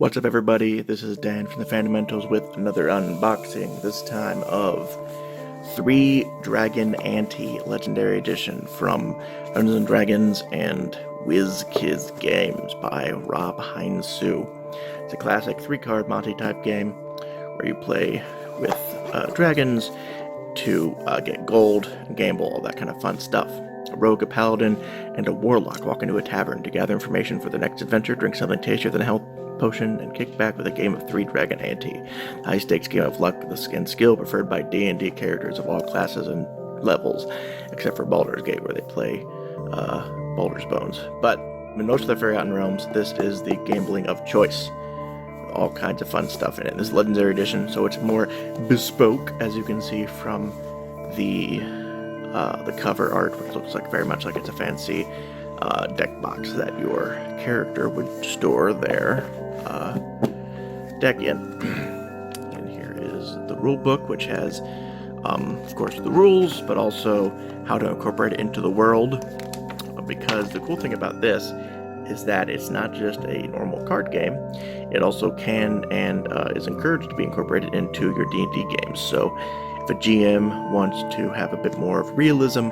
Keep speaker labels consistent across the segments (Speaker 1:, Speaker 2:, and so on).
Speaker 1: What's up, everybody? This is Dan from the Fundamentals with another unboxing, this time of Three Dragon Ante Legendary Edition from Dungeons & Dragons and WizKids Games by Rob Heinsu. It's a classic 3-card Monty type game where you play with dragons to get gold, gamble, all that kind of fun stuff. A rogue, a paladin, and a warlock walk into a tavern to gather information for their next adventure, drink something tastier than a health potion, and kick back with a game of Three Dragon Ante, a high-stakes game of luck and skill preferred by D&D characters of all classes and levels, except for Baldur's Gate, where they play Baldur's Bones. But in most of the Forgotten Realms, this is the gambling of choice. All kinds of fun stuff in it. This is Legendary Edition, so it's more bespoke, as you can see from the cover art, which looks like very much like it's a fancy deck box that your character would store their deck in. And here is the rule book, which has, of course, the rules, but also how to incorporate it into the world. Because the cool thing about this is that it's not just a normal card game, it also can and is encouraged to be incorporated into your D&D games. So if a GM wants to have a bit more of realism,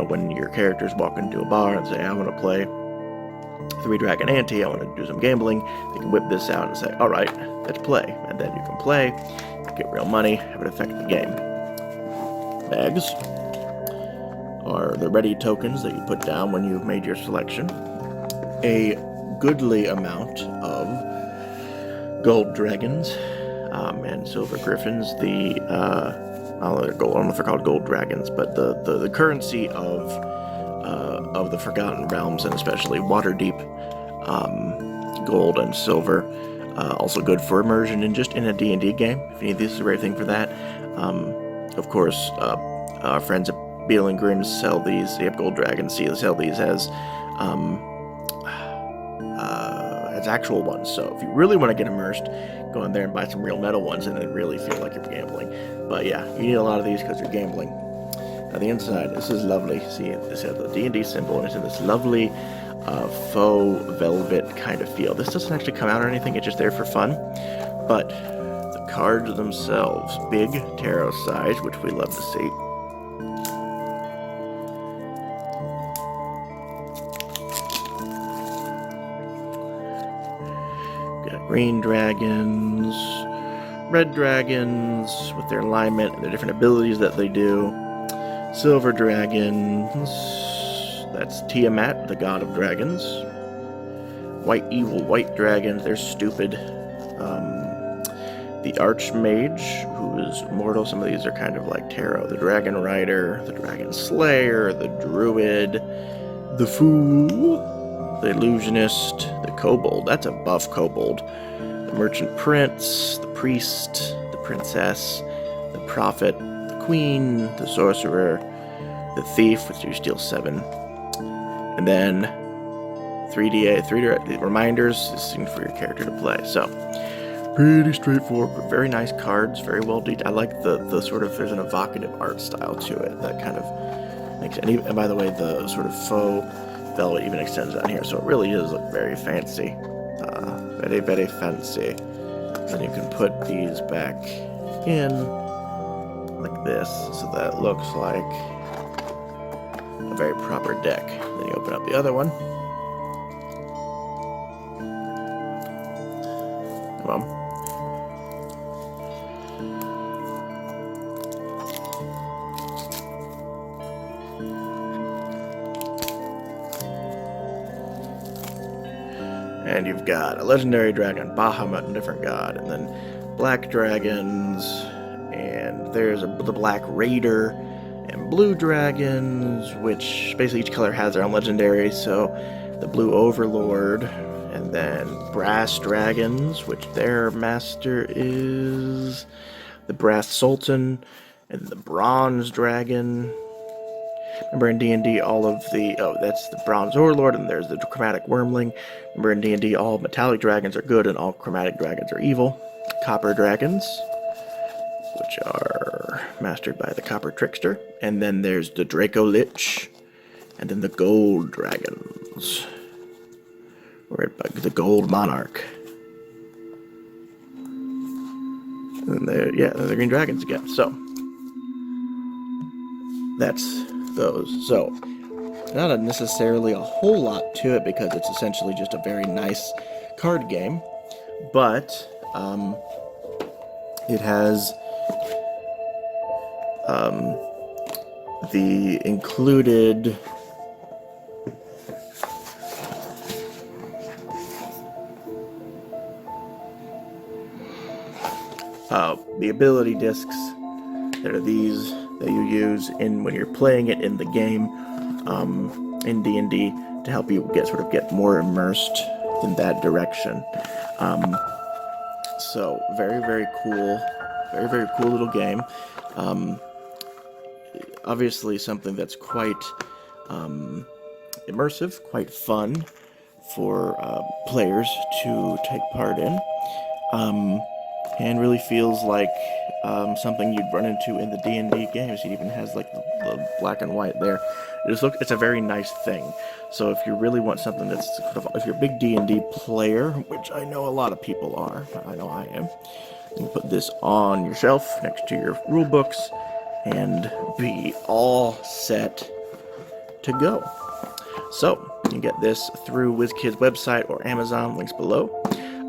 Speaker 1: when your characters walk into a bar and say, I want to play Three Dragon Ante, I want to do some gambling, they can whip this out and say, alright, let's play. And then you can play, get real money, have it affect the game. Bags are the ready tokens that you put down when you've made your selection. A goodly amount of gold dragons and silver griffins. I don't know if they're called gold dragons, but the currency of the Forgotten Realms, and especially Waterdeep, gold and silver. Also good for immersion and just in a D&D game. If you need these, is a great thing for that. Of course, our friends at Beetle and Grimm sell these. They have gold dragons. Sell these as actual ones. So if you really want to get immersed, go in there and buy some real metal ones and then really feel like you're gambling. But yeah, you need a lot of these because you're gambling. Now the inside, this is lovely. See, this has the D&D symbol and it's in this lovely faux velvet kind of feel. This doesn't actually come out or anything, it's just there for fun. But the cards themselves, big tarot size, which we love to see. Green dragons, red dragons with their alignment and the different abilities that they do. Silver dragons, that's Tiamat, the god of dragons. Evil white dragons, they're stupid. The Archmage, who is mortal, some of these are kind of like tarot. The Dragon Rider, the Dragon Slayer, the Druid, the Fool, the Illusionist, the Kobold, that's a buff Kobold, the Merchant Prince, the Priest, the Princess, the Prophet, the Queen, the Sorcerer, the Thief, which you steal 7, and then 3 reminders, this is for your character to play. So, pretty straightforward, but very nice cards, very well detailed. I like the sort of, there's an evocative art style to it that kind of makes it, and by the way, the sort of faux velvet even extends down here, so it really does look very fancy. Very, very fancy. Then you can put these back in like this, so that it looks like a very proper deck. Then you open up the other one. Come on. And you've got a legendary dragon, Bahamut, a different god, and then black dragons, and there's the Black Raider, and blue dragons, which basically each color has their own legendary, so the Blue Overlord, and then brass dragons, which their master is the Brass Sultan, and the Bronze Dragon. Remember in D&D all of the, that's the Bronze Overlord, and there's the Chromatic Wormling. Remember in D&D all metallic dragons are good and all chromatic dragons are evil. Copper dragons, which are mastered by the Copper Trickster. And then there's the Draco Lich, and then the Gold dragons, or the Gold Monarch. And they're the green dragons again. So that's those. So not necessarily a whole lot to it because it's essentially just a very nice card game, but it has the included the ability discs. There are these that you use when you're playing it in the game in D&D to help you get more immersed in that direction. So very cool, very cool little game. Obviously something that's quite immersive, quite fun for players to take part in, and really feels like something you'd run into in the D&D games. It even has like the black and white there. It's a very nice thing. So if you really want something that's if you're a big D&D player, which I know a lot of people are, I know I am, you can put this on your shelf next to your rule books and be all set to go. So you can get this through WizKid's website or Amazon, links below.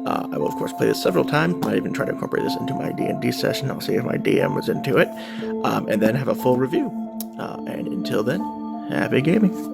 Speaker 1: I will of course play this several times. Might even try to incorporate this into my D&D session. I'll see if my DM was into it, and then have a full review. And until then, happy gaming.